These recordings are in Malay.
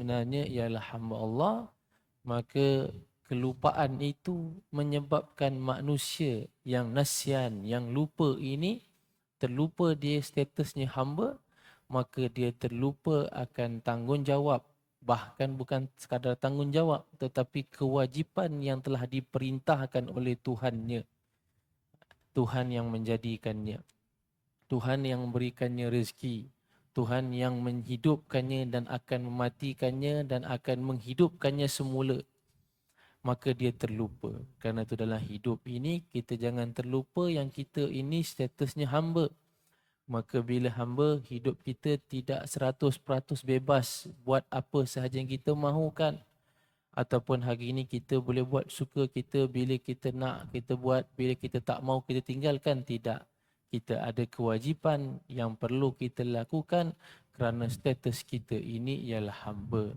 sebenarnya ialah hamba Allah, maka kelupaan itu menyebabkan manusia yang nasyan, yang lupa ini, terlupa dia statusnya hamba, maka dia terlupa akan tanggungjawab. Bahkan bukan sekadar tanggungjawab, tetapi kewajipan yang telah diperintahkan oleh Tuhannya. Tuhan yang menjadikannya, Tuhan yang memberikannya rezeki, Tuhan yang menghidupkannya dan akan mematikannya dan akan menghidupkannya semula. Maka dia terlupa. Kerana itu dalam hidup ini, kita jangan terlupa yang kita ini statusnya hamba. Maka bila hamba, hidup kita tidak 100% bebas buat apa sahaja yang kita mahukan. Ataupun hari ini kita boleh buat suka kita, bila kita nak kita buat, bila kita tak mau kita tinggalkan. Tidak. Kita ada kewajipan yang perlu kita lakukan kerana status kita ini ialah hamba.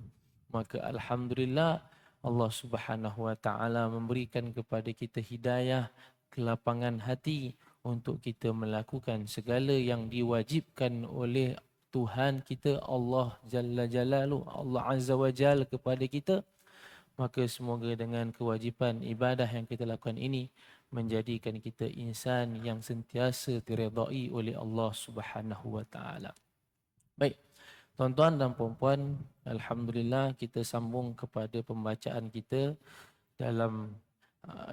Maka Alhamdulillah Allah Subhanahu Wa Taala memberikan kepada kita hidayah, kelapangan hati untuk kita melakukan segala yang diwajibkan oleh Tuhan kita Allah Jalla Jalaluh, Allah Azza wa Jalla kepada kita. Maka semoga dengan kewajipan ibadah yang kita lakukan ini menjadikan kita insan yang sentiasa diredai oleh Allah Subhanahu Wa Taala. Baik, tuan-tuan dan puan-puan, alhamdulillah kita sambung kepada pembacaan kita dalam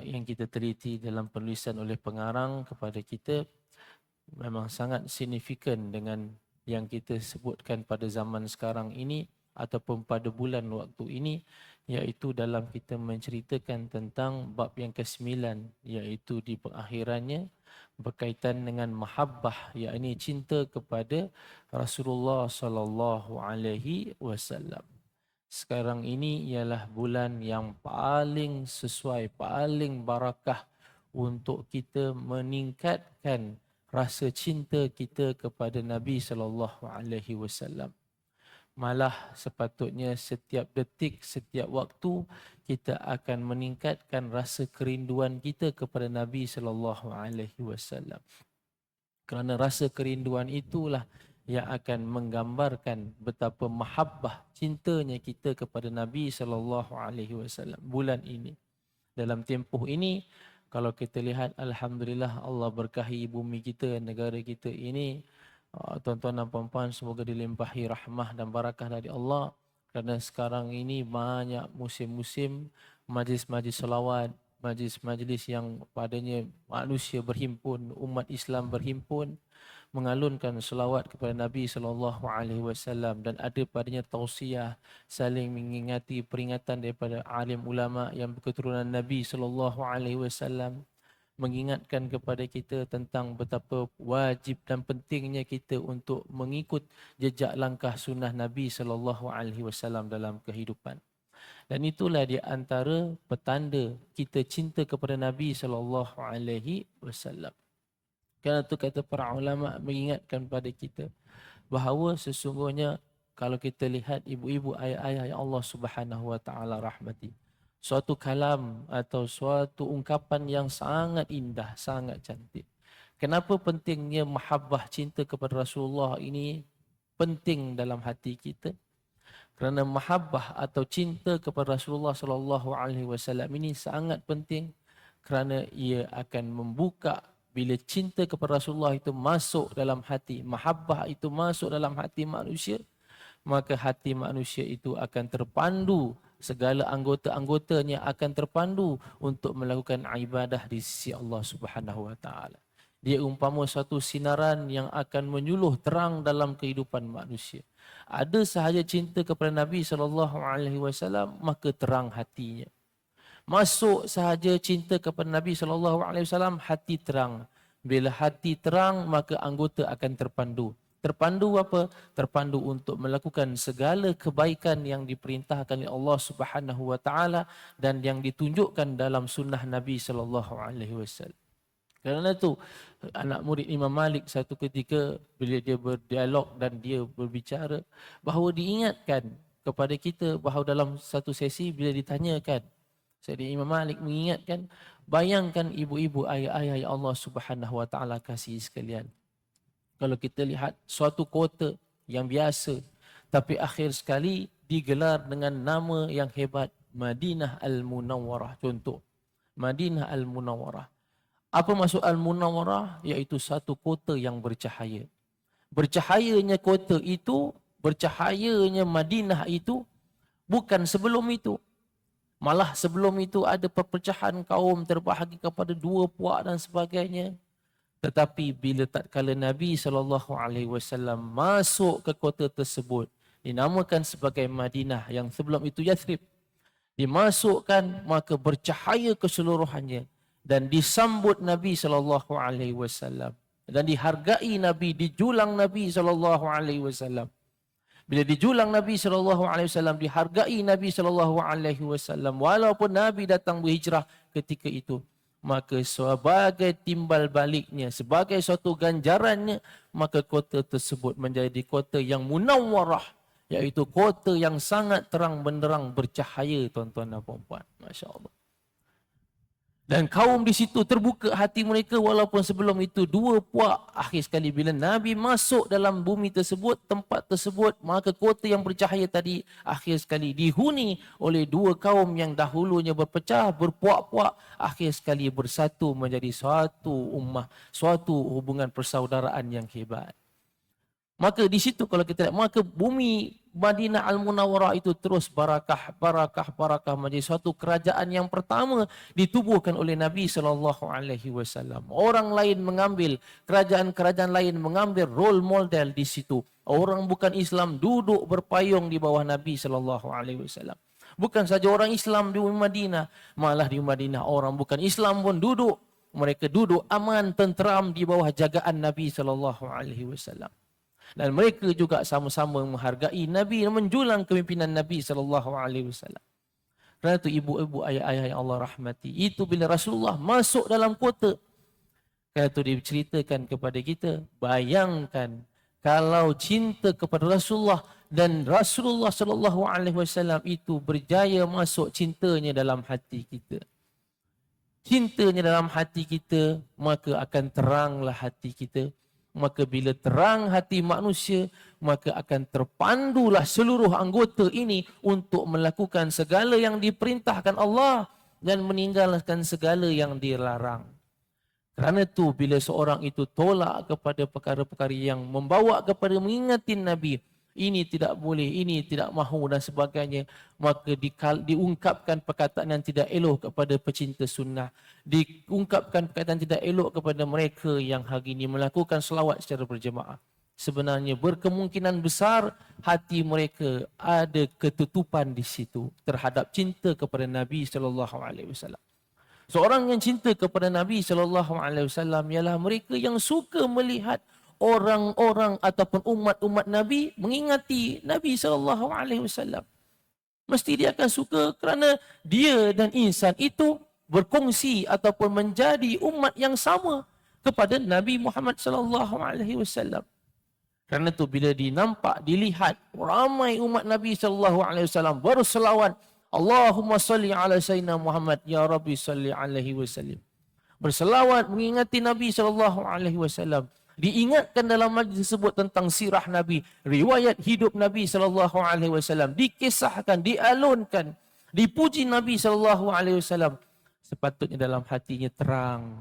yang kita teliti dalam penulisan oleh pengarang kepada kita. Memang sangat signifikan dengan yang kita sebutkan pada zaman sekarang ini ataupun pada bulan waktu ini, iaitu dalam kita menceritakan tentang bab yang ke-9, iaitu di pengakhirannya berkaitan dengan mahabbah, yakni cinta kepada Rasulullah sallallahu alaihi wasallam. Sekarang ini ialah bulan yang paling sesuai, paling barakah untuk kita meningkatkan rasa cinta kita kepada Nabi sallallahu alaihi wasallam. Malah sepatutnya setiap detik, setiap waktu kita akan meningkatkan rasa kerinduan kita kepada Nabi sallallahu alaihi wasallam. Kerana rasa kerinduan itulah yang akan menggambarkan betapa mahabbah cintanya kita kepada Nabi sallallahu alaihi wasallam bulan ini. Dalam tempoh ini, kalau kita lihat alhamdulillah Allah berkahi bumi kita, negara kita ini. Tuan-tuan dan puan-puan, semoga dilimpahi rahmah dan barakah dari Allah. Kerana sekarang ini banyak musim-musim majlis-majlis salawat, majlis-majlis yang padanya manusia berhimpun, umat Islam berhimpun, mengalunkan selawat kepada Nabi sallallahu alaihi wasallam, dan ada padanya tausiah saling mengingati peringatan daripada alim ulama yang berketurunan Nabi sallallahu alaihi wasallam, mengingatkan kepada kita tentang betapa wajib dan pentingnya kita untuk mengikut jejak langkah sunnah Nabi sallallahu alaihi wasallam dalam kehidupan. Dan itulah di antara petanda kita cinta kepada Nabi sallallahu alaihi wasallam. Kerana itu kata para ulama mengingatkan pada kita bahawa sesungguhnya kalau kita lihat ibu-ibu ayah-ayah yang Allah Subhanahu wa taala rahmati, suatu kalam atau suatu ungkapan yang sangat indah, sangat cantik. Kenapa pentingnya mahabbah cinta kepada Rasulullah ini penting dalam hati kita? Kerana mahabbah atau cinta kepada Rasulullah sallallahu alaihi wasallam ini sangat penting kerana ia akan membuka, bila cinta kepada Rasulullah itu masuk dalam hati, mahabbah itu masuk dalam hati manusia, maka hati manusia itu akan terpandu, segala anggota-anggotanya akan terpandu untuk melakukan ibadah di sisi Allah Subhanahu wa taala. Dia umpama suatu sinaran yang akan menyuluh terang dalam kehidupan manusia. Ada sahaja cinta kepada Nabi sallallahu alaihi wasallam, maka terang hatinya. Masuk sahaja cinta kepada Nabi sallallahu alaihi wasallam, hati terang. Bila hati terang, maka anggota akan terpandu. Terpandu apa? Terpandu untuk melakukan segala kebaikan yang diperintahkan oleh Allah Subhanahu wa taala dan yang ditunjukkan dalam sunnah Nabi sallallahu alaihi wasallam. Kerana itu anak murid Imam Malik satu ketika bila dia berdialog dan dia berbicara, bahawa diingatkan kepada kita bahawa dalam satu sesi bila ditanyakan, Sayyidina Imam Malik mengingatkan, bayangkan ibu-ibu ayah-ayah yang Allah Subhanahu wa taala kasih sekalian. Kalau kita lihat suatu kota yang biasa, tapi akhir sekali digelar dengan nama yang hebat, Madinah Al-Munawwarah. Contoh, Madinah Al-Munawwarah. Apa maksud Al-Munawwarah? Iaitu satu kota yang bercahaya. Bercahayanya kota itu, bercahayanya Madinah itu bukan sebelum itu. Malah sebelum itu ada perpecahan kaum terbahagi kepada dua puak dan sebagainya. Tetapi bila tatkala Nabi SAW masuk ke kota tersebut, dinamakan sebagai Madinah yang sebelum itu Yathrib, dimasukkan maka bercahaya keseluruhannya dan disambut Nabi SAW dan dihargai Nabi, dijulang Nabi SAW. Bila dijulang Nabi SAW, dihargai Nabi SAW, walaupun Nabi datang berhijrah ketika itu, maka sebagai timbal baliknya, sebagai suatu ganjarannya, maka kota tersebut menjadi kota yang munawwarah, iaitu kota yang sangat terang benderang bercahaya, tuan-tuan dan puan-puan. Masya Allah. Dan kaum di situ terbuka hati mereka walaupun sebelum itu dua puak. Akhir sekali bila Nabi masuk dalam bumi tersebut, tempat tersebut, maka kota yang bercahaya tadi akhir sekali dihuni oleh dua kaum yang dahulunya berpecah, berpuak-puak. Akhir sekali bersatu menjadi suatu ummah, suatu hubungan persaudaraan yang hebat. Maka di situ kalau kita lihat, maka bumi Madinah Al-Munawwarah itu terus barakah menjadi suatu kerajaan yang pertama ditubuhkan oleh Nabi SAW. Orang lain mengambil, kerajaan-kerajaan lain mengambil role model di situ. Orang bukan Islam duduk berpayung di bawah Nabi SAW. Bukan saja orang Islam di Madinah, malah di Madinah orang bukan Islam pun duduk. Mereka duduk aman, tenteram di bawah jagaan Nabi SAW. Dan mereka juga sama-sama menghargai Nabi dan menjulang kepimpinan Nabi SAW. Kerana itu ibu-ibu, ayah-ayah yang Allah rahmati, itu bila Rasulullah masuk dalam kota, kerana itu diceritakan kepada kita, bayangkan kalau cinta kepada Rasulullah dan Rasulullah SAW itu berjaya masuk cintanya dalam hati kita. Cintanya dalam hati kita, maka akan teranglah hati kita. Maka bila terang hati manusia, maka akan terpandulah seluruh anggota ini untuk melakukan segala yang diperintahkan Allah dan meninggalkan segala yang dilarang. Kerana itu bila seorang itu tolak kepada perkara-perkara yang membawa kepada mengingatin Nabi, ini tidak boleh, ini tidak mahu dan sebagainya, maka diungkapkan perkataan yang tidak elok kepada pecinta sunnah, diungkapkan perkataan tidak elok kepada mereka yang hari ini melakukan selawat secara berjemaah. Sebenarnya berkemungkinan besar hati mereka ada ketutupan di situ terhadap cinta kepada Nabi SAW. Seorang yang cinta kepada Nabi SAW ialah mereka yang suka melihat orang-orang ataupun umat-umat Nabi mengingati Nabi SAW. Mesti dia akan suka kerana dia dan insan itu berkongsi ataupun menjadi umat yang sama kepada Nabi Muhammad SAW. Kerana itu bila dilihat ramai umat Nabi SAW berselawat, Allahumma salli ala Sayyidina Muhammad, Ya Rabbi salli alaihi wasallam. Berselawat mengingati Nabi SAW. Diingatkan dalam majlis tersebut tentang sirah Nabi, riwayat hidup Nabi SAW, dikisahkan, dialunkan, dipuji Nabi SAW. Sepatutnya dalam hatinya terang.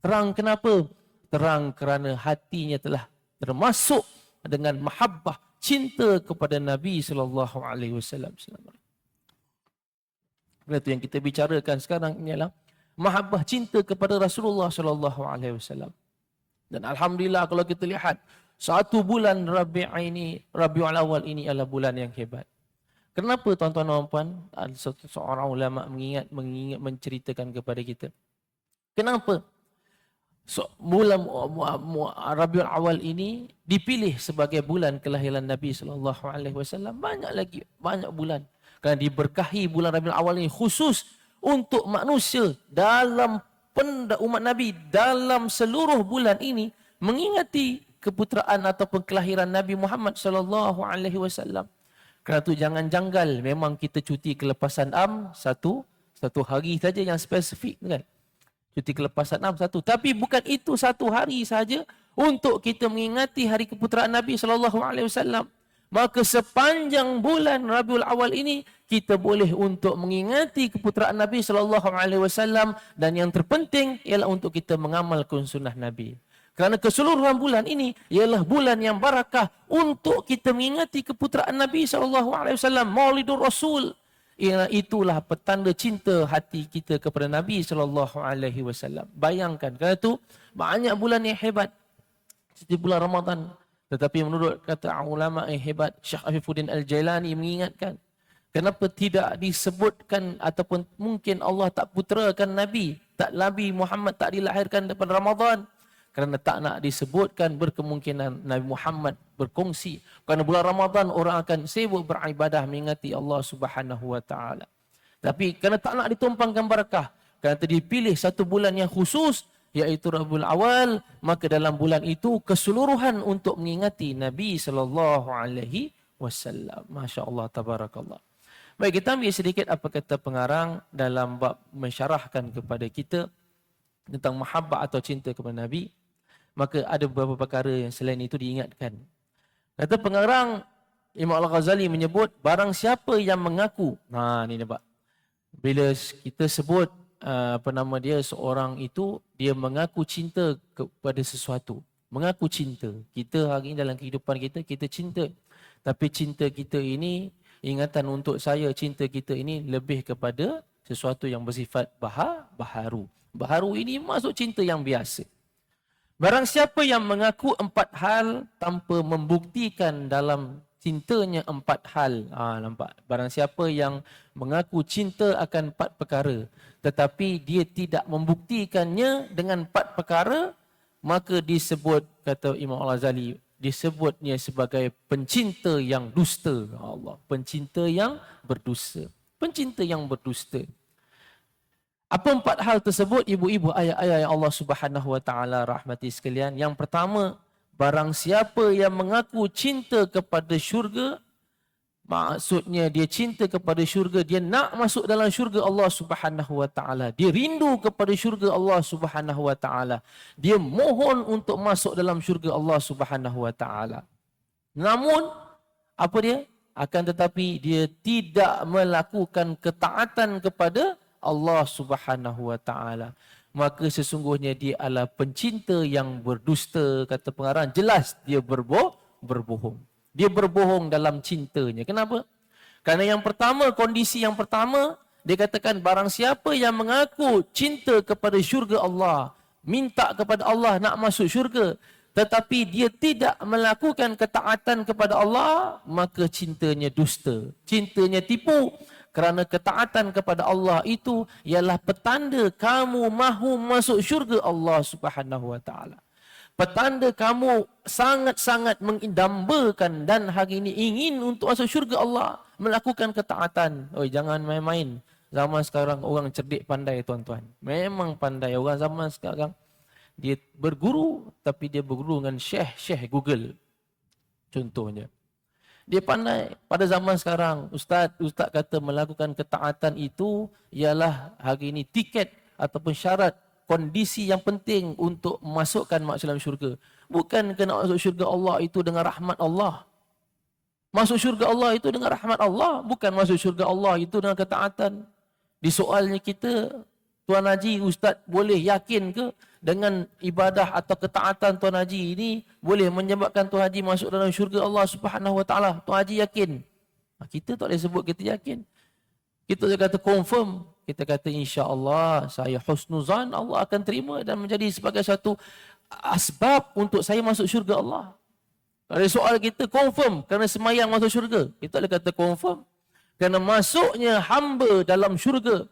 Terang kenapa? Terang kerana hatinya telah termasuk dengan mahabbah, cinta kepada Nabi SAW. Itu yang kita bicarakan sekarang ini adalah mahabbah, cinta kepada Rasulullah SAW. Dan alhamdulillah kalau kita lihat satu bulan Rabiul Awal ini adalah bulan yang hebat. Kenapa tuan-tuan dan puan? Ada seorang ulama menceritakan kepada kita. Kenapa bulan Rabiul Awal ini dipilih sebagai bulan kelahiran Nabi SAW? Banyak bulan. Kerana diberkahi bulan Rabiul Awal ini khusus untuk manusia dalam umat Nabi dalam seluruh bulan ini mengingati keputeraan ataupun kelahiran Nabi Muhammad SAW. Kerana itu jangan janggal, memang kita cuti kelepasan am satu hari saja yang spesifik kan. Cuti kelepasan am satu, tapi bukan itu satu hari saja untuk kita mengingati hari keputeraan Nabi SAW. Maka sepanjang bulan Rabiul Awal ini kita boleh untuk mengingati keputeraan Nabi sallallahu alaihi wasallam, dan yang terpenting ialah untuk kita mengamalkan sunnah Nabi. Kerana keseluruhan bulan ini ialah bulan yang barakah untuk kita mengingati keputeraan Nabi sallallahu alaihi wasallam, Maulidur Rasul. Itulah petanda cinta hati kita kepada Nabi sallallahu alaihi wasallam. Bayangkan, kerana itu banyak bulan yang hebat seperti bulan Ramadan. Tetapi menurut kata ulama yang hebat, Syekh Afifuddin Al-Jailani mengingatkan, kenapa tidak disebutkan ataupun mungkin Allah tak puterakan Nabi, Nabi Muhammad tak dilahirkan daripada Ramadan? Kerana tak nak disebutkan berkemungkinan Nabi Muhammad berkongsi. Kerana bulan Ramadan orang akan sibuk beribadah mengingati Allah Subhanahu wa taala. Tapi kerana tak nak ditumpangkan barakah, kerana dipilih satu bulan yang khusus, iaitu Rabiul Awal, maka dalam bulan itu keseluruhan untuk mengingati Nabi sallallahu alaihi wasallam. Masya-Allah, tabarakallah. Baik, kita ambil sedikit apa kata pengarang dalam bab mensyarahkan kepada kita tentang mahabbah atau cinta kepada Nabi. Maka ada beberapa perkara yang selain itu diingatkan. Kata pengarang, Imam Al-Ghazali menyebut, barang siapa yang mengaku, ni nampak, bila kita sebut seorang itu, dia mengaku cinta kepada sesuatu. Mengaku cinta. Kita hari ini dalam kehidupan kita, kita cinta. Tapi cinta kita ini, ingatan untuk saya, cinta kita ini lebih kepada sesuatu yang bersifat baharu. Baharu ini masuk cinta yang biasa. Barang siapa yang mengaku 4 hal tanpa membuktikan dalam cintanya 4 hal. Nampak? Barang siapa yang mengaku cinta akan 4 perkara, tetapi dia tidak membuktikannya dengan 4 perkara, maka disebut, kata Imam Al-Ghazali, disebutnya sebagai pencinta yang dusta. Allah, pencinta yang berdusta. Pencinta yang berdusta. Apa 4 hal tersebut, ibu-ibu, ayah-ayah yang Allah Subhanahu wa taala rahmati sekalian? Yang pertama, barang siapa yang mengaku cinta kepada syurga, maksudnya dia cinta kepada syurga, dia nak masuk dalam syurga Allah Subhanahu wa taala. Dia rindu kepada syurga Allah Subhanahu wa taala. Dia mohon untuk masuk dalam syurga Allah Subhanahu wa taala. Namun apa dia? Akan tetapi dia tidak melakukan ketaatan kepada Allah Subhanahu wa taala. Maka sesungguhnya dia adalah pencinta yang berdusta, kata pengarang. Jelas dia berbohong. Dia berbohong dalam cintanya. Kenapa? Kerana yang pertama, kondisi yang pertama, dia katakan barang siapa yang mengaku cinta kepada syurga Allah, minta kepada Allah nak masuk syurga, tetapi dia tidak melakukan ketaatan kepada Allah, maka cintanya dusta. Cintanya tipu. Kerana ketaatan kepada Allah itu ialah petanda kamu mahu masuk syurga Allah Subhanahu wa taala. Petanda kamu sangat-sangat mengidambakan dan hari ini ingin untuk masuk syurga Allah, melakukan ketaatan. Jangan main-main. Zaman sekarang orang cerdik pandai, tuan-tuan. Memang pandai orang zaman sekarang. Dia berguru, tapi dia berguru dengan syekh Google. Contohnya. Dia pandai. Pada zaman sekarang, Ustaz kata melakukan ketaatan itu ialah hari ini tiket ataupun syarat, kondisi yang penting untuk memasukkan maksud dalam syurga. Bukan kena masuk syurga Allah itu dengan rahmat Allah. Masuk syurga Allah itu dengan rahmat Allah. Bukan masuk syurga Allah itu dengan ketaatan. Di soalnya kita, Tuan Haji, Ustaz boleh yakin ke dengan ibadah atau ketaatan Tuan Haji ini boleh menyebabkan Tuan Haji masuk dalam syurga Allah Subhanahu wa taala? Tuan Haji yakin? Kita tak boleh sebut kita yakin. Kita kata confirm. Kita kata insya-Allah, saya husnuzan, Allah akan terima dan menjadi sebagai satu asbab untuk saya masuk syurga Allah. Kalau soal kita confirm kerana semayang masuk syurga, kita boleh kata confirm kerana masuknya hamba dalam syurga.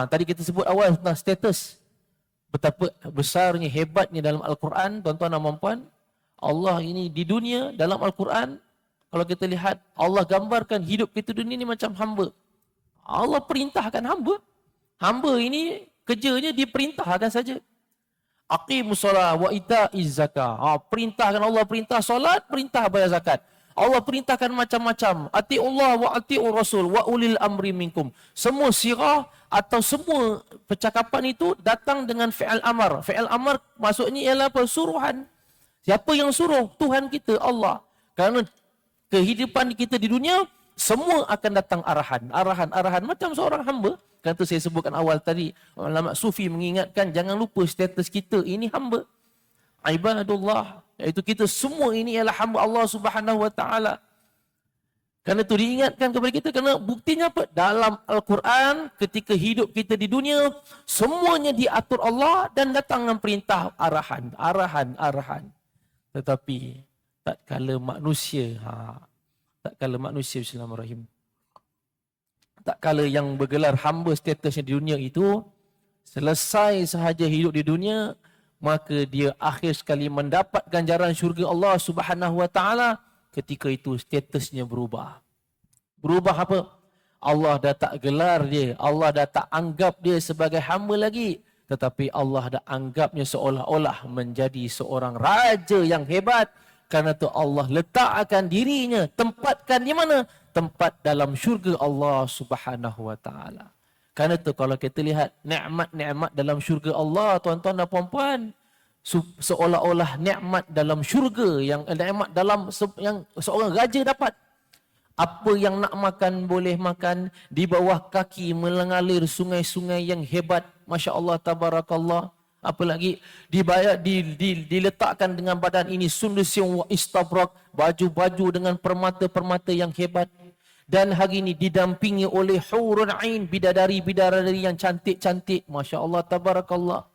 Tadi kita sebut awal tentang status. Betapa besarnya, hebatnya dalam Al-Quran, tuan-tuan dan puan. Allah ini di dunia, dalam Al-Quran, kalau kita lihat, Allah gambarkan hidup kita dunia ini macam hamba. Allah perintahkan hamba. Hamba ini kerjanya diperintahkan saja. Aqimus solat wa ita'iz zakah. Perintahkan Allah, perintah solat, perintah bayar zakat. Allah perintahkan macam-macam. Ati'ullah wa ati'ur rasul wa ulil amri minkum. Semua sirah atau semua percakapan itu datang dengan fi'al amar. Fi'al amar maksudnya ialah apa? Suruhan. Siapa yang suruh? Tuhan kita, Allah. Kerana kehidupan kita di dunia, semua akan datang arahan macam seorang hamba. Kan tu saya sebutkan awal tadi, ulama sufi mengingatkan jangan lupa status kita ini hamba. Ibadullah, iaitu kita semua ini ialah hamba Allah Subhanahu wa taala. Karena itu diingatkan kepada kita, kerana buktinya apa? Dalam Al-Quran, ketika hidup kita di dunia, semuanya diatur Allah dan datang dengan perintah arahan. Tetapi tak kala manusia, Bismillahirrahmanirrahim. Tak kala yang bergelar hamba statusnya di dunia itu, selesai sahaja hidup di dunia, maka dia akhir sekali mendapat ganjaran syurga Allah Subhanahu wa taala. Ketika itu statusnya berubah. Berubah apa? Allah dah tak gelar dia, Allah dah tak anggap dia sebagai hamba lagi, tetapi Allah dah anggapnya seolah-olah menjadi seorang raja yang hebat. Karena itu Allah letakkan dirinya, tempatkan di mana? Tempat dalam syurga Allah Subhanahu wa taala. Karena itu kalau kita lihat nikmat-nikmat dalam syurga Allah, tuan-tuan dan puan-puan, seolah-olah nikmat dalam syurga, yang nikmat dalam yang seorang raja dapat. Apa yang nak makan boleh makan, di bawah kaki mengalir sungai-sungai yang hebat, masya-Allah tabarakallah. Apalagi diletakkan dengan badan ini sundus yang istabrak, baju-baju dengan permata-permata yang hebat. Dan hari ini didampingi oleh hurun ain, bidadari-bidadari yang cantik-cantik, masya-Allah tabarakallah.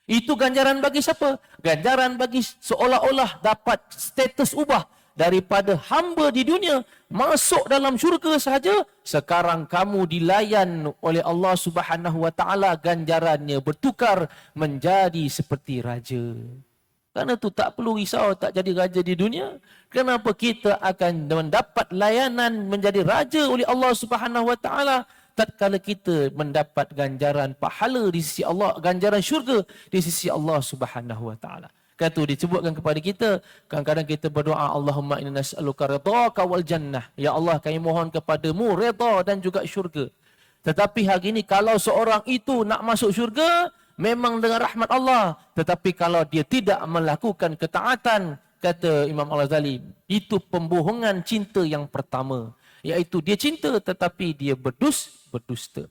Itu ganjaran bagi siapa? Ganjaran bagi seolah-olah dapat status ubah daripada hamba di dunia masuk dalam syurga sahaja. Sekarang kamu dilayan oleh Allah Subhanahu wa taala, ganjarannya bertukar menjadi seperti raja. Karena itu tak perlu risau tak jadi raja di dunia. Kenapa kita akan mendapat layanan menjadi raja oleh Allah Subhanahu wa taala? Tatkala kita mendapat ganjaran pahala di sisi Allah, ganjaran syurga di sisi Allah Subhanahu wa taala. Kan tu disebutkan kepada kita, kadang-kadang kita berdoa, Allahumma inna nas'aluka ridhaka wal jannah. Ya Allah, kami mohon kepadamu redha dan juga syurga. Tetapi hari ini kalau seorang itu nak masuk syurga, memang dengan rahmat Allah. Tetapi kalau dia tidak melakukan ketaatan, kata Imam Al-Ghazali, itu pembohongan cinta yang pertama. Iaitu dia cinta tetapi dia berdusta.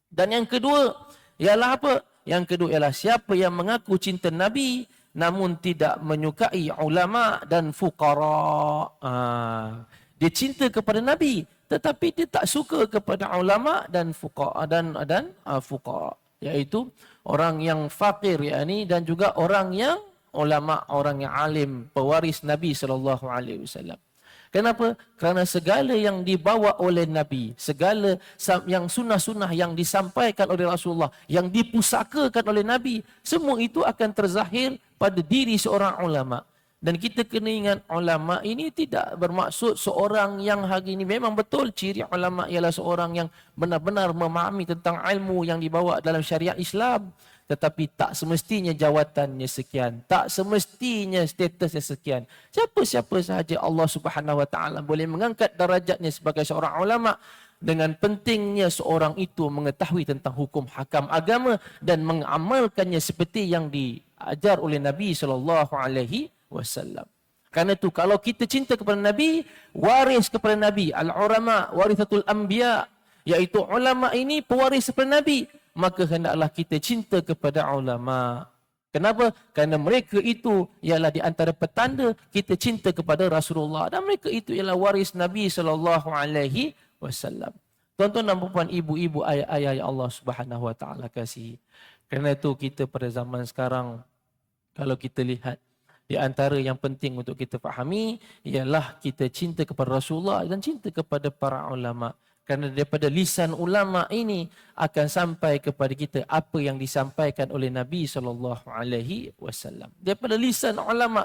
Dan yang kedua ialah apa? Yang kedua ialah siapa yang mengaku cinta Nabi namun tidak menyukai ulama dan fuqara. Dia cinta kepada Nabi tetapi dia tak suka kepada ulama dan fuqara dan fuqara, iaitu orang yang fakir yakni dan juga orang yang ulama, orang yang alim, pewaris Nabi sallallahu alaihi wasallam. Kenapa? Kerana segala yang dibawa oleh Nabi, segala yang sunnah-sunnah yang disampaikan oleh Rasulullah, yang dipusakakan oleh Nabi, semua itu akan terzahir pada diri seorang ulama. Dan kita kena ingat, ulama ini tidak bermaksud seorang yang hari ini memang betul ciri ulama ialah seorang yang benar-benar memahami tentang ilmu yang dibawa dalam syariat Islam. Tetapi tak semestinya jawatannya sekian, tak semestinya statusnya sekian. Siapa-siapa sahaja Allah Subhanahu wa taala boleh mengangkat darajatnya sebagai seorang ulama dengan pentingnya seorang itu mengetahui tentang hukum hakam agama dan mengamalkannya seperti yang diajar oleh Nabi sallallahu alaihi wasallam. Karena itu kalau kita cinta kepada Nabi, waris kepada Nabi, al-ulama warithatul anbiya, iaitu ulama ini pewaris kepada Nabi, maka hendaklah kita cinta kepada ulama. Kenapa? Kerana mereka itu ialah di antara petanda kita cinta kepada Rasulullah dan mereka itu ialah waris Nabi sallallahu alaihi wasallam. Tuan-tuan dan puan, ibu-ibu, ayah-ayah yang Allah Subhanahu wa taala kasih. Kerana itu kita pada zaman sekarang kalau kita lihat di antara yang penting untuk kita fahami ialah kita cinta kepada Rasulullah dan cinta kepada para ulama. Kerana daripada lisan ulama ini akan sampai kepada kita apa yang disampaikan oleh Nabi SAW. Daripada lisan ulama.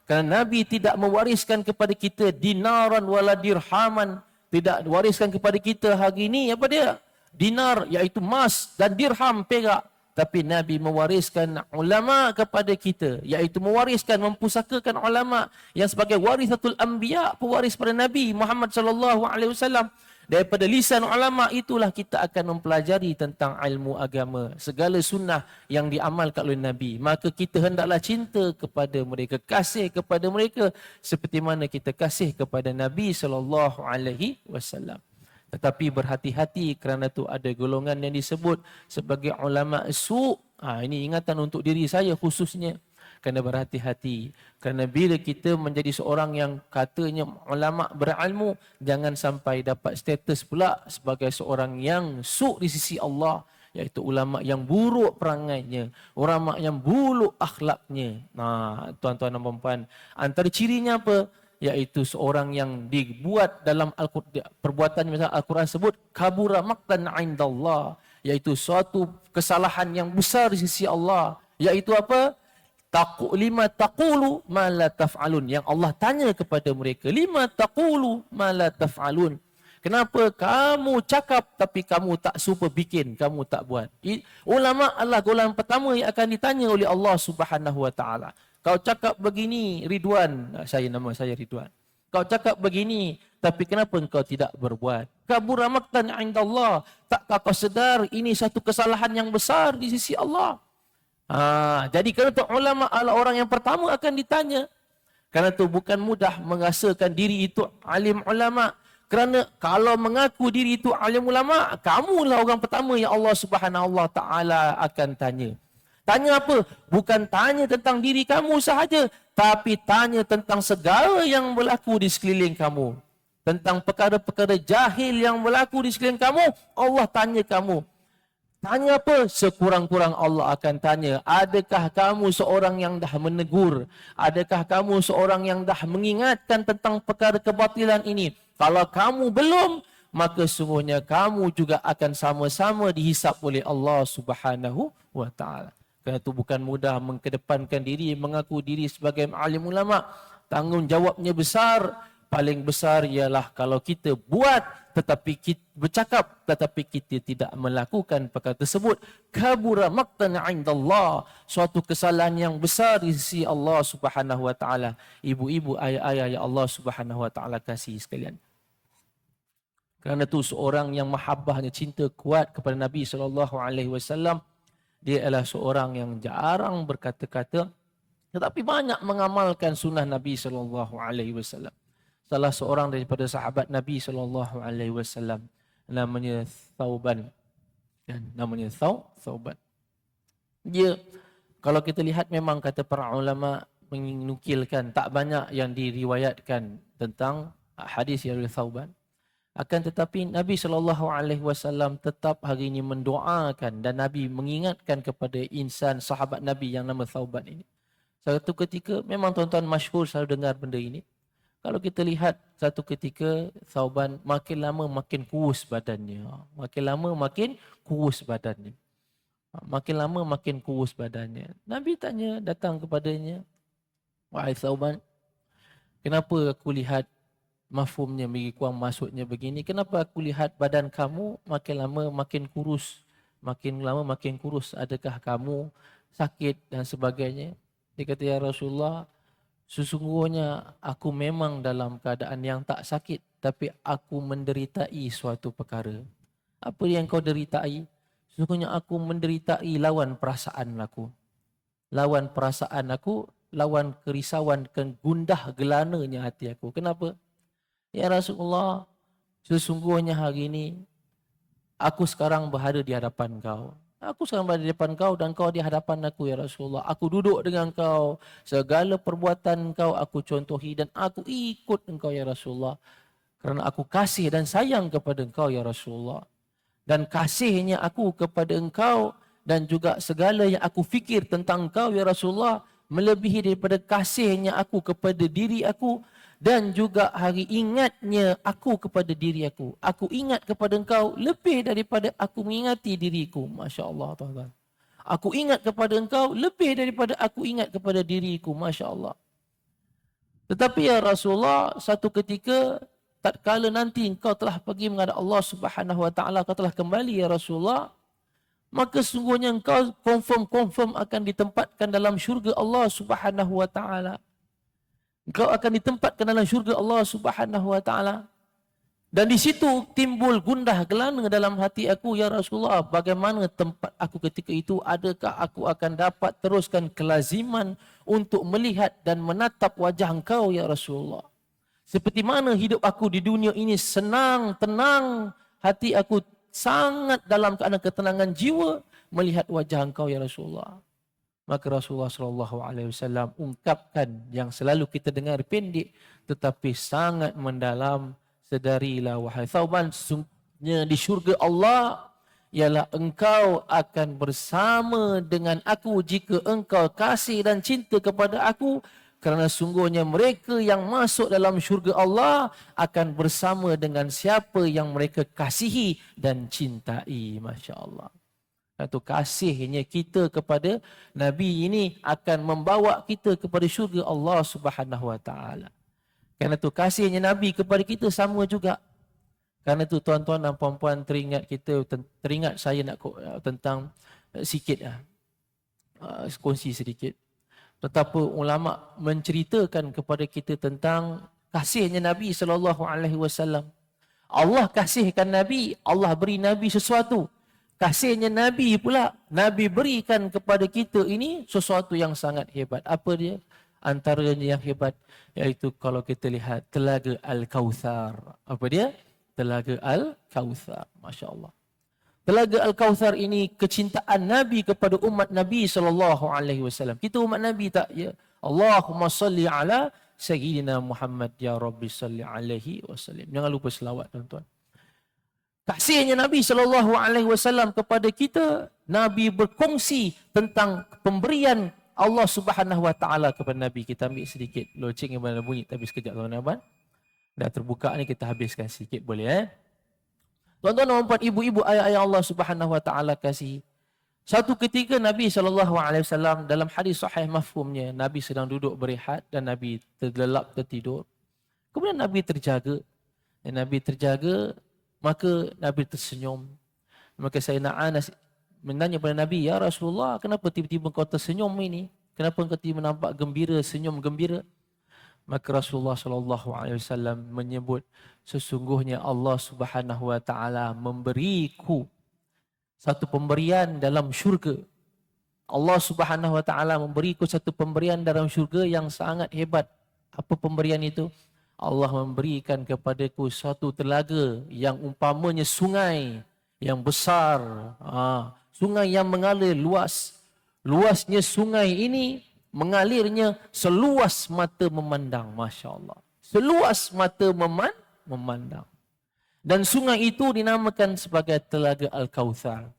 Kerana Nabi tidak mewariskan kepada kita dinaran wala dirhaman. Tidak wariskan kepada kita hari ini apa dia? Dinar iaitu emas dan dirham perak. Tapi Nabi mewariskan ulama kepada kita. Iaitu mewariskan, mempusakakan ulama yang sebagai warithatul anbiya, pewaris pada Nabi Muhammad SAW. Daripada lisan ulama itulah kita akan mempelajari tentang ilmu agama, segala sunnah yang diamalkan oleh Nabi. Maka kita hendaklah cinta kepada mereka, kasih kepada mereka seperti mana kita kasih kepada Nabi SAW. Tetapi berhati-hati kerana tu ada golongan yang disebut sebagai ulama su'. Ini ingatan untuk diri saya khususnya. Kena berhati-hati. Kerana bila kita menjadi seorang yang katanya ulama berilmu, jangan sampai dapat status pula sebagai seorang yang su' di sisi Allah. Iaitu ulama yang buruk perangainya, ulama yang buruk akhlaknya. Tuan-tuan dan puan-puan, antara cirinya apa? Iaitu seorang yang dibuat dalam perbuatan misalnya Al-Quran sebut kabura maqtan 'indallah, iaitu suatu kesalahan yang besar di sisi Allah. Iaitu apa? Lima taqulu ma la taf'alun. Yang Allah tanya kepada mereka, lima taqulu ma la taf'alun. Kenapa kamu cakap tapi kamu tak suka bikin, kamu tak buat? Ulama adalah golongan pertama yang akan ditanya oleh Allah Subhanahu wa taala. Kau cakap begini, Ridwan, nama saya Ridwan. Kau cakap begini, tapi kenapa engkau tidak berbuat? Kabura maqtan 'indallah. Takkah kau sedar ini satu kesalahan yang besar di sisi Allah? Jadi kerana itu ulama adalah orang yang pertama akan ditanya. Kerana itu bukan mudah merasakan diri itu alim ulama. Kerana kalau mengaku diri itu alim ulama, kamulah orang pertama yang Allah Subhanahu wa taala akan tanya. Tanya apa? Bukan tanya tentang diri kamu sahaja, tapi tanya tentang segala yang berlaku di sekeliling kamu. Tentang perkara-perkara jahil yang berlaku di sekeliling kamu, Allah tanya kamu. Tanya apa? Sekurang-kurang Allah akan tanya, adakah kamu seorang yang dah menegur? Adakah kamu seorang yang dah mengingatkan tentang perkara kebatilan ini? Kalau kamu belum, maka sungguhnya kamu juga akan sama-sama dihisap oleh Allah Subhanahu wa taala. Kerana itu bukan mudah mengedepankan diri, mengaku diri sebagai alim ulama. Tanggungjawabnya besar. Paling besar ialah kalau kita buat tetapi kita bercakap tetapi kita tidak melakukan perkara tersebut. Kabura maqtan 'indallah, suatu kesalahan yang besar di sisi Allah Subhanahu wa taala. Ibu-ibu, ayah-ayah yang Allah Subhanahu wa taala kasih sekalian. Kerana itu seorang yang mahabbahnya, cinta kuat kepada Nabi sallallahu alaihi wasallam, dia adalah seorang yang jarang berkata-kata tetapi banyak mengamalkan sunnah Nabi sallallahu alaihi wasallam. Salah seorang daripada sahabat Nabi sallallahu alaihi wasallam namanya Thauban. Namanya Thauban. Dia, kalau kita lihat memang kata para ulama menukilkan tak banyak yang diriwayatkan tentang hadis dari Thauban. Akan tetapi Nabi sallallahu alaihi wasallam tetap hari ini mendoakan dan Nabi mengingatkan kepada insan sahabat Nabi yang nama Thauban ini. Satu ketika memang tuan-tuan masyhur selalu dengar benda ini. Kalau kita lihat satu ketika Thauban makin lama makin kurus badannya. Makin lama makin kurus badannya. Makin lama makin kurus badannya. Nabi tanya, datang kepadanya, wahai Thauban, kenapa aku lihat mafhumnya lebih kurang maksudnya begini? Kenapa aku lihat badan kamu makin lama makin kurus? Makin lama makin kurus. Adakah kamu sakit dan sebagainya? Dia kata, ya Rasulullah, sesungguhnya aku memang dalam keadaan yang tak sakit, tapi aku menderitai suatu perkara. Apa yang kau deritai? Sesungguhnya aku menderitai lawan perasaan aku. Lawan perasaan aku, lawan kerisauan, gundah gelananya hati aku. Kenapa? Ya Rasulullah, sesungguhnya hari ini aku sekarang berada di hadapan kau. Aku sekarang berada di hadapan kau dan kau di hadapan aku, ya Rasulullah. Aku duduk dengan kau. Segala perbuatan kau aku contohi dan aku ikut engkau, ya Rasulullah. Kerana aku kasih dan sayang kepada engkau, ya Rasulullah. Dan kasihnya aku kepada engkau dan juga segala yang aku fikir tentang engkau, ya Rasulullah, melebihi daripada kasihnya aku kepada diri aku. Dan juga hari ingatnya aku kepada diri aku. Aku ingat kepada engkau lebih daripada aku mengingati diriku. Masya Allah, tuan-tuan. Aku ingat kepada engkau lebih daripada aku ingat kepada diriku. Masya Allah. Tetapi ya Rasulullah, satu ketika, tatkala nanti engkau telah pergi menghadap Allah Subhanahu wa taala, kau telah kembali ya Rasulullah, maka sungguhnya engkau confirm akan ditempatkan dalam syurga Allah Subhanahu wa taala. Engkau akan ditempatkan dalam syurga Allah Subhanahu wa taala. Dan di situ timbul gundah gelana dalam hati aku, ya Rasulullah, bagaimana tempat aku ketika itu? Adakah aku akan dapat teruskan kelaziman untuk melihat dan menatap wajah engkau, ya Rasulullah? Seperti mana hidup aku di dunia ini senang, tenang, hati aku sangat dalam keadaan ketenangan jiwa melihat wajah engkau, ya Rasulullah. Maka Rasulullah SAW ungkapkan yang selalu kita dengar pendek tetapi sangat mendalam. Sedarilah wahai Thauban, sesungguhnya di syurga Allah ialah engkau akan bersama dengan aku jika engkau kasih dan cinta kepada aku, kerana sungguhnya mereka yang masuk dalam syurga Allah akan bersama dengan siapa yang mereka kasihi dan cintai. Masya Allah. Itu kasihnya kita kepada Nabi ini akan membawa kita kepada syurga Allah Subhanahu Wa Taala. Kerana itu kasihnya Nabi kepada kita sama juga. Kerana itu tuan-tuan dan puan-puan, teringat saya nak tentang sikit kongsi sedikit. Betapa ulama menceritakan kepada kita tentang kasihnya Nabi sallallahu alaihi wasallam. Allah kasihkan Nabi, Allah beri Nabi sesuatu. Kasihnya Nabi pula, Nabi berikan kepada kita ini sesuatu yang sangat hebat. Apa dia? Antaranya yang hebat, iaitu kalau kita lihat Telaga Al-Kautsar. Apa dia? Telaga Al-Kautsar. Masya Allah. Telaga Al-Kautsar ini kecintaan Nabi kepada umat Nabi SAW. Kita umat Nabi tak? Ya. Allahumma salli ala Sayyidina Muhammad, ya Rabbi salli alaihi wasallam. Jangan lupa selawat, tuan-tuan. Kasihnya Nabi SAW kepada kita, Nabi berkongsi tentang pemberian Allah Subhanahu Wa Taala kepada Nabi. Kita ambil sedikit loceng yang mana bunyi, tapi sekejap tuan-tuan. Dah terbuka ni, kita habiskan sikit boleh Tuan-tuan dan puan, ibu-ibu, ayah-ayah Allah Subhanahu Wa Taala kasih. Satu ketika Nabi SAW dalam hadis sahih mafhumnya, Nabi sedang duduk berehat dan Nabi terlelap tertidur. Kemudian Nabi terjaga. Dan Nabi terjaga, maka Nabi tersenyum. Maka Sayyidina Anas menanya kepada Nabi, ya Rasulullah, kenapa tiba-tiba kau tersenyum ini? Kenapa kau tiba nampak gembira, senyum gembira? Maka Rasulullah SAW menyebut, sesungguhnya Allah Subhanahu Wa Taala memberiku satu pemberian dalam syurga. Allah Subhanahu Wa Taala memberiku satu pemberian dalam syurga yang sangat hebat. Apa pemberian itu? Allah memberikan kepadaku satu telaga yang umpamanya sungai yang besar. Sungai yang mengalir luas. Luasnya sungai ini mengalirnya seluas mata memandang. Masya Allah. Seluas mata memandang. Dan sungai itu dinamakan sebagai Telaga Al-Kautsar.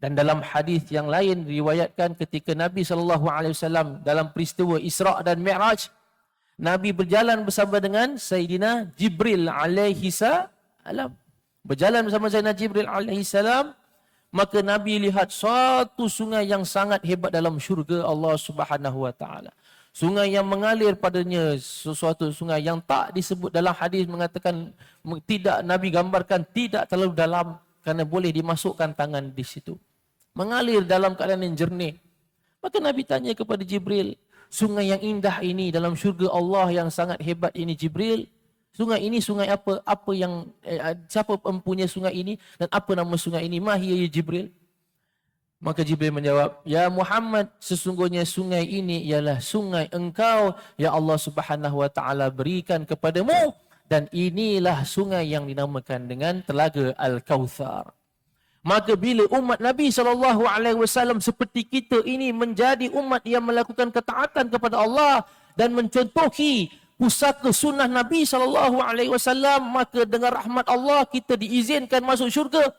Dan dalam hadis yang lain diriwayatkan ketika Nabi SAW dalam peristiwa Isra' dan Mi'raj, Nabi berjalan bersama dengan Sayyidina Jibril alaihi salam. Berjalan bersama Sayyidina Jibril alaihi salam, maka Nabi lihat suatu sungai yang sangat hebat dalam syurga Allah Subhanahu Wa Taala. Sungai yang mengalir padanya, sesuatu sungai yang tak disebut dalam hadis, mengatakan tidak, Nabi gambarkan tidak terlalu dalam kerana boleh dimasukkan tangan di situ. Mengalir dalam keadaan yang jernih. Maka Nabi tanya kepada Jibril, sungai yang indah ini dalam syurga Allah yang sangat hebat ini Jibril, sungai ini sungai apa? Apa yang siapa mempunyai sungai ini dan apa nama sungai ini? Mahiya ya Jibril? Maka Jibril menjawab, ya Muhammad, sesungguhnya sungai ini ialah sungai engkau ya Allah Subhanahu Wa Taala berikan kepadamu, dan inilah sungai yang dinamakan dengan Telaga Al-Kautsar. Maka bila umat Nabi SAW seperti kita ini menjadi umat yang melakukan ketaatan kepada Allah dan mencontohi pusaka sunnah Nabi SAW, maka dengan rahmat Allah kita diizinkan masuk syurga.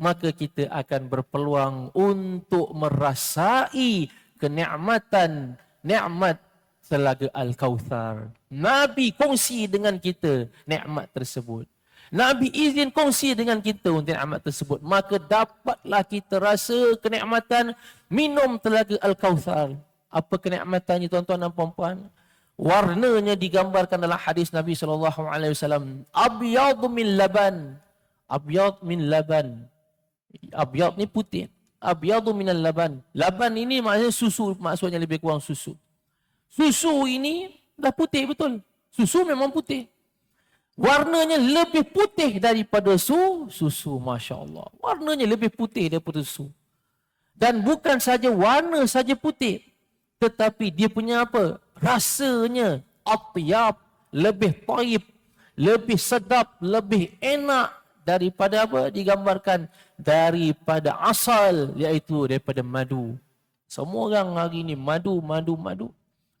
Maka kita akan berpeluang untuk merasai kenikmatan nikmat Telaga Al-Kautsar. Nabi kongsi dengan kita nikmat tersebut. Nabi izin kongsi dengan kita untuk nikmat tersebut. Maka dapatlah kita rasa kenikmatan minum Telaga Al-Kautsar. Apa kenikmatannya tuan-tuan dan puan-puan? Warnanya digambarkan dalam hadis Nabi SAW. Abyadu min laban. Abyad min laban. Abyad ni putih. Abyadu minal laban. Laban ini maksudnya susu, maksudnya lebih kurang susu. Susu ini dah putih betul. Susu memang putih. Warnanya lebih putih daripada susu. Masya Allah. Warnanya lebih putih daripada susu. Dan bukan saja warna saja putih. Tetapi dia punya apa? Rasanya atyab, lebih taib, lebih sedap, lebih enak daripada apa? Digambarkan daripada asal, iaitu daripada madu. Semua orang hari ini madu.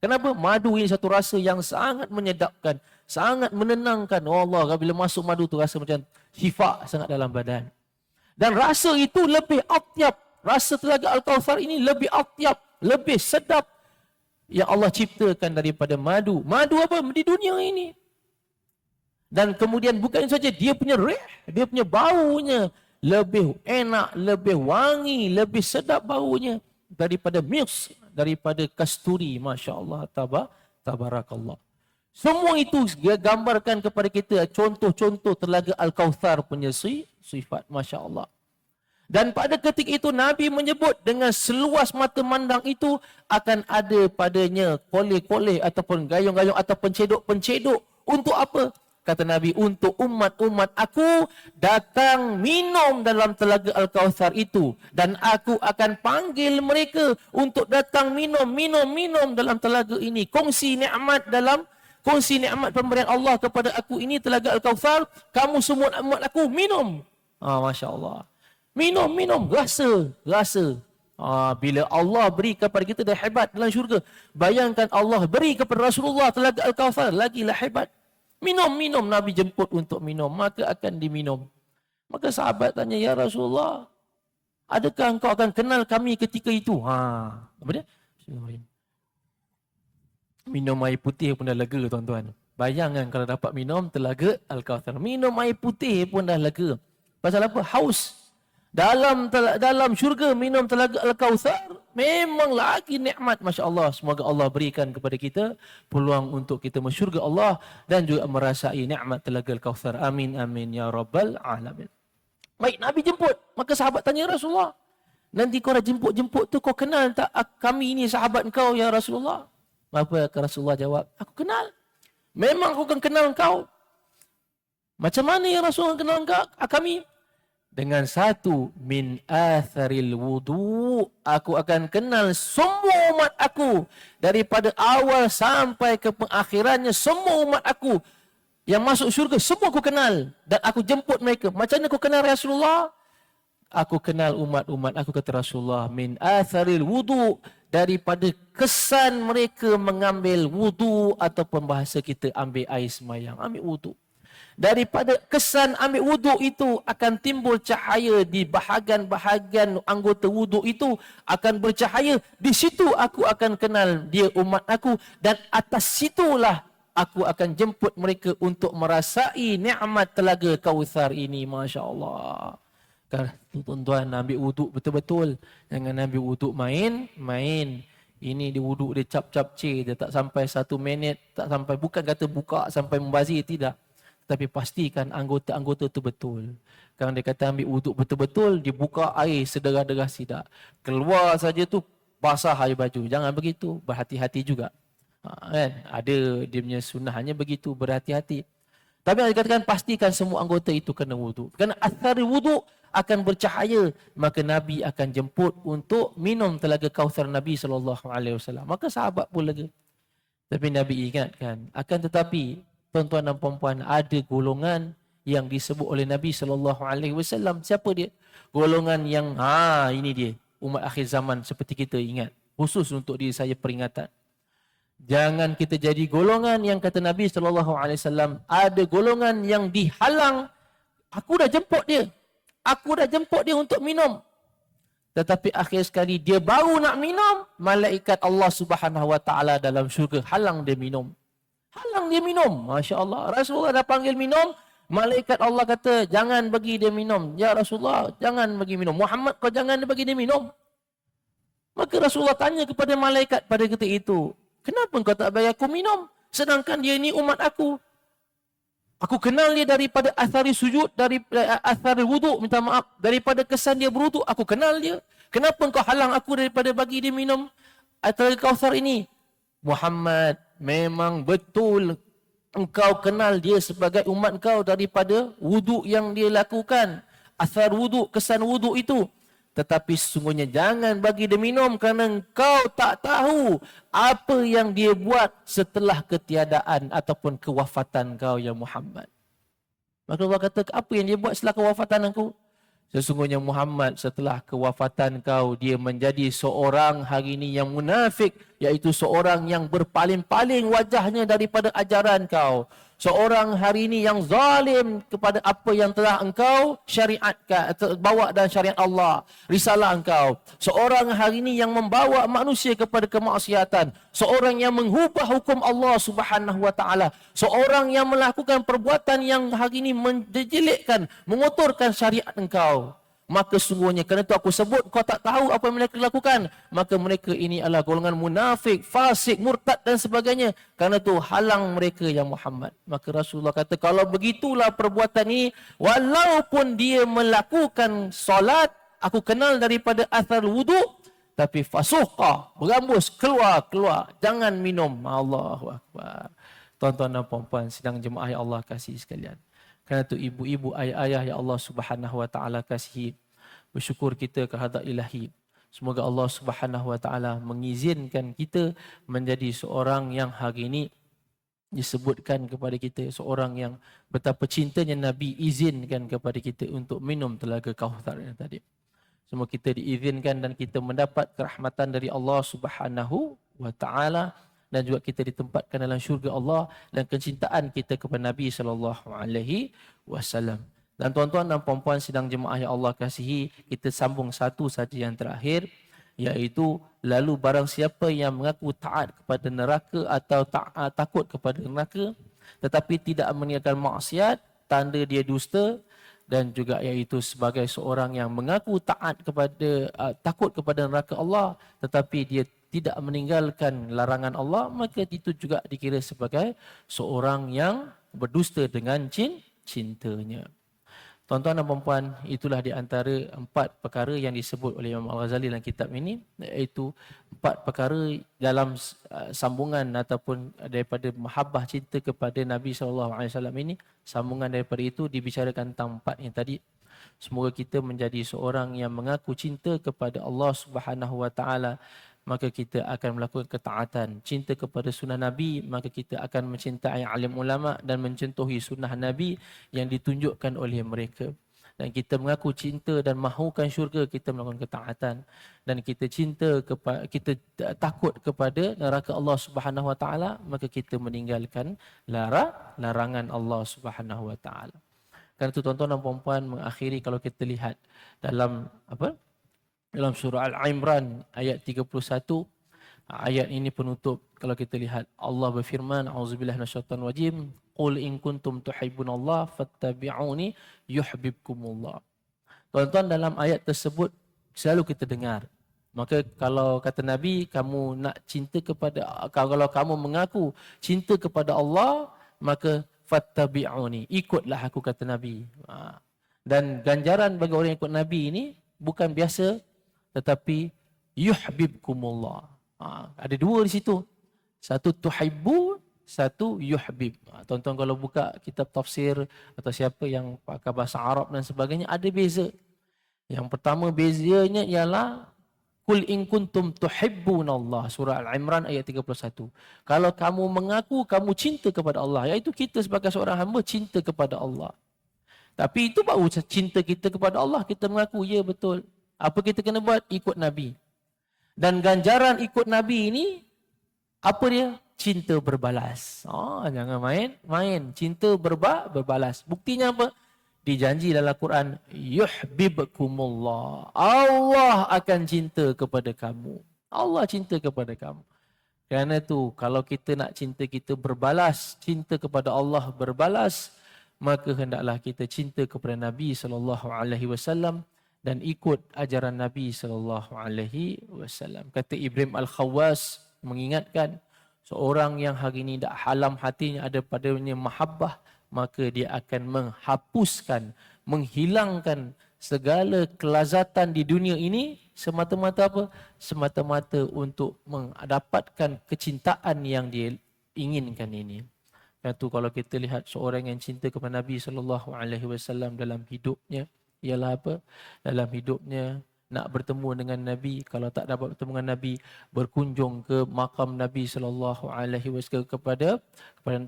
Kenapa? Madu ini satu rasa yang sangat menyedapkan, sangat menenangkan. Oh Allah, bila masuk madu tu rasa macam syifa sangat dalam badan. Dan rasa itu lebih atyab. Rasa Telaga Al-Kautsar ini lebih atyab, lebih sedap yang Allah ciptakan daripada madu. Madu apa? Di dunia ini. Dan kemudian bukan saja dia punya dia punya baunya lebih enak, lebih wangi, lebih sedap baunya daripada milk, daripada kasturi. Masya Allah, tabarakallah. Semua itu gambarkan kepada kita contoh-contoh Telaga Al-Kautsar punya sifat. Masya Allah. Dan pada ketika itu Nabi menyebut dengan seluas mata mandang itu akan ada padanya koleh-koleh ataupun gayung-gayung ataupun pencedok-pencedok. Untuk apa? Kata Nabi, untuk umat-umat aku datang minum dalam Telaga Al-Kautsar itu. Dan aku akan panggil mereka untuk datang minum dalam telaga ini. Kongsi nikmat pemberian Allah kepada aku ini, Telaga Al-Kautsar. Kamu semua umat aku minum. Masya Allah. Minum, rasa. Bila Allah beri kepada kita dah hebat dalam syurga. Bayangkan Allah beri kepada Rasulullah Telaga Al-Kautsar, lagilah hebat. Minum, Nabi jemput untuk minum, maka akan diminum. Maka sahabat tanya, ya Rasulullah, adakah engkau akan kenal kami ketika itu? Apa dia? Minum air putih pun dah lega, tuan-tuan. Bayangkan kalau dapat minum Telaga Al-Kautsar. Minum air putih pun dah lega. Pasal apa? Haus. Dalam syurga minum Telaga Al-Kautsar memang lagi nikmat. Masya Allah. Semoga Allah berikan kepada kita peluang untuk kita mensyurga Allah dan juga merasai nikmat Telaga Al-Kautsar. Amin ya rabbal alamin. Baik, Nabi jemput. Maka sahabat tanya Rasulullah, nanti kau dah jemput tu, kau kenal tak kami ini sahabat kau ya Rasulullah? Apa Rasulullah jawab? Aku kenal. Memang aku akan kenal kau. Macam mana ya Rasulullah kenal kami? Dengan satu, min atharil wudu, aku akan kenal semua umat aku daripada awal sampai ke pengakhirannya. Semua umat aku yang masuk syurga semua aku kenal dan aku jemput mereka. Macam mana aku kenal Rasulullah? Aku kenal umat-umat aku, kata Rasulullah, min atharil wudu, daripada kesan mereka mengambil wudu, ataupun bahasa kita ambil air semayang, ambil wudu. Daripada kesan ambil wuduk itu akan timbul cahaya di bahagian-bahagian anggota wuduk itu akan bercahaya. Di situ aku akan kenal dia umat aku dan atas situlah aku akan jemput mereka untuk merasai nikmat Telaga Kautsar ini. Masya Allah. Kan tuan-tuan, ambil wuduk betul-betul. Jangan ambil wuduk main. Ini dia wuduk dia cap-cap dia tak sampai 1 minit, tak sampai, bukan kata buka sampai membazir, tidak. Tapi pastikan anggota-anggota itu betul. Kalau dia kata ambil wuduk betul-betul, dibuka air sederah-deras, tidak. Keluar saja tu basah air baju. Jangan begitu, berhati-hati juga. Kan? Ada dia punya sunnahnya begitu, berhati-hati. Tapi dia katakan pastikan semua anggota itu kena wuduk. Kerana athari wuduk akan bercahaya, maka Nabi akan jemput untuk minum Telaga Kautsar Nabi SAW. Maka sahabat pun lega. Tapi Nabi ingatkan, akan tetapi tuan-tuan dan puan-puan, ada golongan yang disebut oleh Nabi SAW. Siapa dia? Golongan yang, ini dia, umat akhir zaman seperti kita, ingat. Khusus untuk diri saya peringatan. Jangan kita jadi golongan yang kata Nabi SAW, ada golongan yang dihalang. Aku dah jemput dia untuk minum. Tetapi akhir sekali dia baru nak minum, malaikat Allah Subhanahu Wa Taala dalam syurga halang dia minum. Masya Allah. Rasulullah dah panggil minum, malaikat Allah kata, jangan bagi dia minum. Ya Rasulullah, jangan bagi minum. Muhammad, kau jangan bagi dia minum. Maka Rasulullah tanya kepada malaikat pada ketika itu, kenapa kau tak bagi aku minum? Sedangkan dia ni umat aku. Aku kenal dia daripada athari sujud, daripada athari wuduk, minta maaf. Daripada kesan dia berwuduk, aku kenal dia. Kenapa kau halang aku daripada bagi dia minum Telaga Kautsar ini? Muhammad, memang betul engkau kenal dia sebagai umat engkau daripada wuduk yang dia lakukan. Athar wuduk, kesan wuduk itu. Tetapi sesungguhnya jangan bagi dia minum kerana engkau tak tahu apa yang dia buat setelah ketiadaan ataupun kewafatan kau ya Muhammad. Maka Allah kata, apa yang dia buat setelah kewafatan aku? Sesungguhnya Muhammad setelah kewafatan kau, dia menjadi seorang hari ini yang munafik, iaitu seorang yang berpaling-paling wajahnya daripada ajaran kau. Seorang hari ini yang zalim kepada apa yang telah engkau syariatkan, bawa dan syariat Allah, risalah engkau. Seorang hari ini yang membawa manusia kepada kemaksiatan. Seorang yang mengubah hukum Allah Subhanahu wa taala. Seorang yang melakukan perbuatan yang hari ini menjelekkan, mengotorkan syariat engkau. Maka sungguhnya kerana itu aku sebut kau tak tahu apa yang mereka lakukan. Maka mereka ini adalah golongan munafik, fasik, murtad dan sebagainya. Kerana itu halang mereka ya Muhammad. Maka Rasulullah kata kalau begitulah perbuatan ini, walaupun dia melakukan solat, aku kenal daripada athar wuduk, tapi fasuqah, berambus, keluar. Jangan minum. Allahu Akbar. Tuan-tuan dan puan-puan, sidang jemaah yang Allah kasih sekalian. Kerana itu ibu-ibu, ayah-ayah yang Allah Subhanahu wa taala kasihi, bersyukur kita kehadrat Ilahi. Semoga Allah Subhanahu wa taala mengizinkan kita menjadi seorang yang hari ini disebutkan kepada kita, seorang yang betapa cintanya Nabi izinkan kepada kita untuk minum telaga Kauthar yang tadi. Semua kita diizinkan dan kita mendapat kerahmatan dari Allah Subhanahu wa taala, dan juga kita ditempatkan dalam syurga Allah dan kecintaan kita kepada Nabi sallallahu alaihi wasallam. Dan tuan-tuan dan puan-puan sidang jemaah yang Allah kasihi, kita sambung satu saja yang terakhir, iaitu lalu barang siapa yang mengaku taat kepada neraka atau takut kepada neraka tetapi tidak meninggalkan maksiat, tanda dia dusta. Dan juga iaitu sebagai seorang yang mengaku taat kepada takut kepada neraka Allah tetapi dia tidak meninggalkan larangan Allah, maka itu juga dikira sebagai seorang yang berdusta dengan cintanya. Tuan-tuan dan puan-puan, itulah di antara 4 perkara yang disebut oleh Imam Al-Ghazali dalam kitab ini, iaitu 4 perkara dalam sambungan ataupun daripada mahabbah cinta kepada Nabi SAW ini. Sambungan daripada itu dibicarakan tentang 4 yang tadi. Semoga kita menjadi seorang yang mengaku cinta kepada Allah Subhanahu wa taala, maka kita akan melakukan ketaatan. Cinta kepada sunnah Nabi, maka kita akan mencintai alim ulama dan mencontohi sunnah Nabi yang ditunjukkan oleh mereka. Dan kita mengaku cinta dan mahukan syurga, kita melakukan ketaatan. Dan kita kita takut kepada neraka Allah Subhanahu wa taala, maka kita meninggalkan larangan Allah Subhanahu wa taala. Karena itu tuan-tuan dan puan-puan, mengakhiri kalau kita lihat dalam dalam surah Al-Imran ayat 31, ayat ini penutup. Kalau kita lihat, Allah berfirman, auzubillahi minasyaitonir rajim, qul in kuntum tuhibbunallaha fattabi'uni yuhibbukumullah. Tuan-tuan, dalam ayat tersebut selalu kita dengar, maka kalau kata Nabi, kamu nak cinta kepada, kalau kamu mengaku cinta kepada Allah, maka fattabi'uni, ikutlah aku, kata Nabi. Dan ganjaran bagi orang yang ikut Nabi ini bukan biasa, tetapi yuhibbukumullah. Ada 2 di situ. Satu tuhibbu, satu yuhbib. Tuan-tuan kalau buka kitab tafsir atau siapa yang pakai bahasa Arab dan sebagainya, ada beza. Yang pertama bezanya ialah Qul in kuntum tuhibbunallah, surah Al-Imran ayat 31. Kalau kamu mengaku kamu cinta kepada Allah, iaitu kita sebagai seorang hamba cinta kepada Allah. Tapi itu baru cinta kita kepada Allah, kita mengaku ya betul. Apa kita kena buat? Ikut Nabi. Dan ganjaran ikut Nabi ini, apa dia? Cinta berbalas. Jangan main. Cinta berbalas. Buktinya apa? Dijanji dalam Quran, yuhibbukumullah. Allah akan cinta kepada kamu. Allah cinta kepada kamu. Kerana itu, kalau kita nak cinta kita berbalas, cinta kepada Allah berbalas, maka hendaklah kita cinta kepada Nabi SAW dan ikut ajaran Nabi SAW. Kata Ibrahim Al-Khawwas mengingatkan, seorang yang hari ini tak halam hatinya ada padanya mahabbah, maka dia akan menghapuskan, menghilangkan segala kelazatan di dunia ini semata-mata apa? Semata-mata untuk mendapatkan kecintaan yang dia inginkan ini. Itu kalau kita lihat seorang yang cinta kepada Nabi sallallahu alaihi wasallam dalam hidupnya, ialah apa? Dalam hidupnya nak bertemu dengan Nabi, kalau tak dapat bertemu dengan Nabi, berkunjung ke makam Nabi sallallahu alaihi wasallam, kepada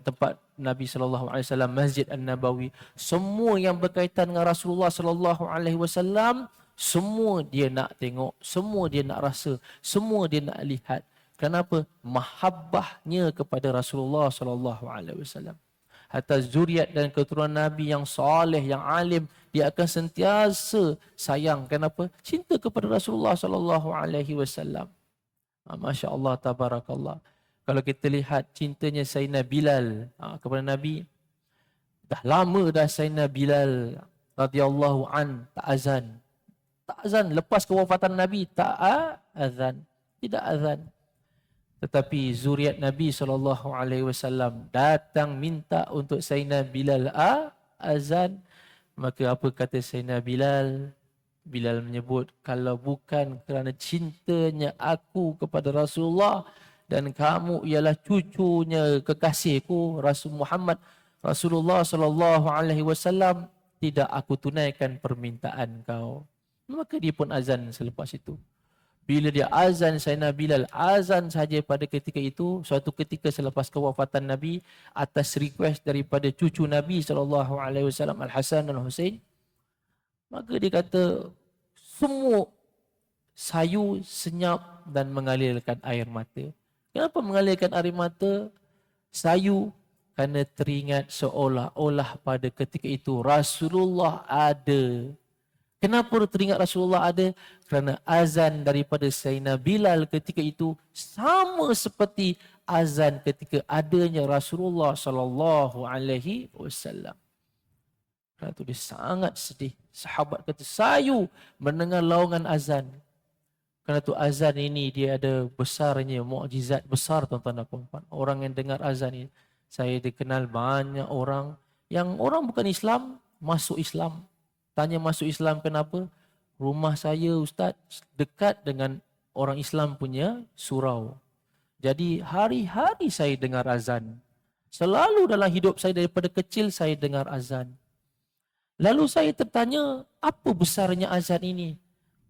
tempat Nabi sallallahu alaihi wasallam, Masjid An-Nabawi. Semua yang berkaitan dengan Rasulullah sallallahu alaihi wasallam, semua dia nak tengok, semua dia nak rasa, semua dia nak lihat. Kenapa? Mahabbahnya kepada Rasulullah sallallahu alaihi wasallam. Hatta zuriat dan keturunan Nabi yang soleh, yang alim, dia akan sentiasa sayang. Kenapa? Cinta kepada Rasulullah sallallahu alaihi wasallam. Masya Allah, tabarakallah. Kalau kita lihat cintanya Sayyidina Bilal kepada Nabi, dah lama dah Sayyidina Bilal radhiyallahu an tak azan. Tak azan, lepas kewafatan Nabi tak azan, tidak azan. Tetapi zuriat Nabi SAW datang minta untuk Sayyidina Bilal azan. Maka apa kata Sayyidina Bilal? Bilal menyebut, kalau bukan kerana cintanya aku kepada Rasulullah dan kamu ialah cucunya kekasihku Rasul Muhammad Rasulullah SAW, tidak aku tunaikan permintaan kau. Maka dia pun azan selepas itu. Bila dia azan Sayyidina Bilal, azan saja pada ketika itu, suatu ketika selepas kewafatan Nabi, atas request daripada cucu Nabi SAW, Al-Hasan dan Husain, maka dia kata, semua sayu, senyap dan mengalirkan air mata. Kenapa mengalirkan air mata? Sayu, kerana teringat seolah-olah pada ketika itu Rasulullah ada. Kenapa teringat Rasulullah ada? Kerana azan daripada Sayyidina Bilal ketika itu sama seperti azan ketika adanya Rasulullah sallallahu alaihi wasallam. Kerana itu dia sangat sedih. Sahabat kata, sayu mendengar laungan azan. Kerana itu azan ini dia ada besarnya, mukjizat besar tuan-tuan dan puan-puan. Orang yang dengar azan ini, saya dikenal banyak orang yang orang bukan Islam masuk Islam. Tanya masuk Islam kenapa? Rumah saya ustaz dekat dengan orang Islam punya surau. Jadi hari-hari saya dengar azan. Selalu dalam hidup saya daripada kecil saya dengar azan. Lalu saya tertanya, apa besarnya azan ini?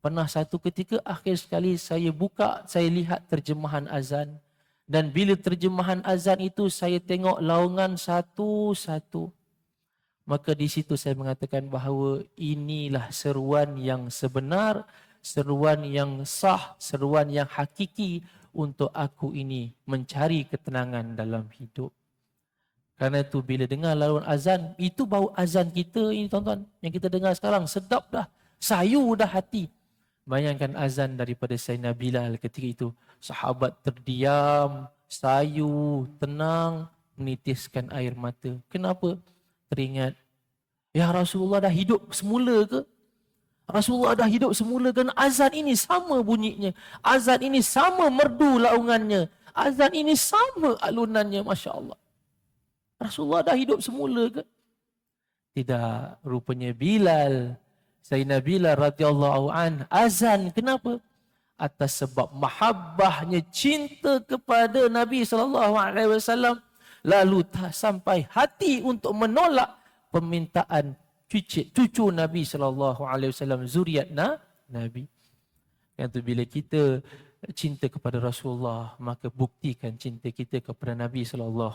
Pernah satu ketika akhir sekali saya buka, saya lihat terjemahan azan. Dan bila terjemahan azan itu saya tengok laungan satu-satu. Maka di situ saya mengatakan bahawa inilah seruan yang sebenar, seruan yang sah, seruan yang hakiki untuk aku ini mencari ketenangan dalam hidup. Karena itu bila dengar laluan azan, itu bau azan kita ini tuan-tuan, yang kita dengar sekarang, sedap dah, sayu dah hati. Bayangkan azan daripada Sayyidina Bilal ketika itu. Sahabat terdiam, sayu, tenang, menitiskan air mata. Kenapa? Teringat, ya Rasulullah dah hidup semula ke? Rasulullah dah hidup semula kan? Azan ini sama bunyinya. Azan ini sama merdu laungannya. Azan ini sama alunannya, Masya Allah. Rasulullah dah hidup semula ke? Tidak, rupanya Bilal, Sayyidina Bilal radhiyallahu an, azan. Kenapa? Atas sebab mahabbahnya, cinta kepada Nabi SAW. Lalu tak sampai hati untuk menolak permintaan cucu Nabi SAW, zuriat Nabi. Yang tu bila kita cinta kepada Rasulullah, maka buktikan cinta kita kepada Nabi SAW.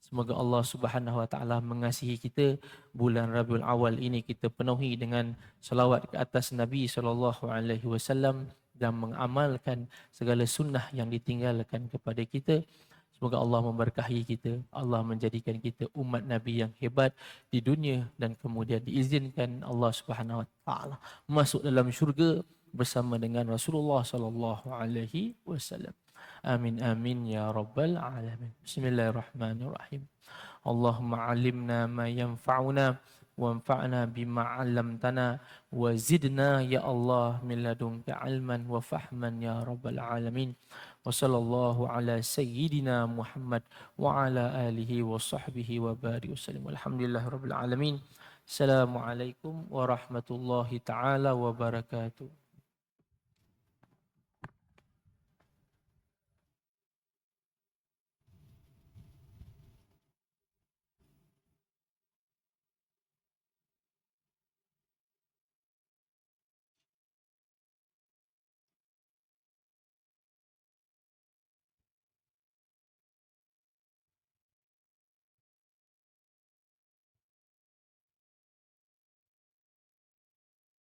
Semoga Allah Subhanahu Wa Taala mengasihi kita. Bulan Rabiul Awal ini kita penuhi dengan salawat ke atas Nabi SAW dan mengamalkan segala sunnah yang ditinggalkan kepada kita. Semoga Allah memberkahi kita. Allah menjadikan kita umat Nabi yang hebat di dunia dan kemudian diizinkan Allah Subhanahu Wa Taala masuk dalam syurga bersama dengan Rasulullah sallallahu alaihi wasallam. Amin amin ya rabbal alamin. Bismillahirrahmanirrahim. Allahumma 'allimna ma yanfa'una wanfa'na bima 'allamtana wa zidna ya Allah min ladunka 'ilman wa fahman ya rabbal alamin. Wa sallallahu ala sayyidina Muhammad wa ala alihi wa sahbihi wa barik wasallam. Alhamdulillahirabbil alamin. Assalamualaikum warahmatullahi taala wabarakatuh.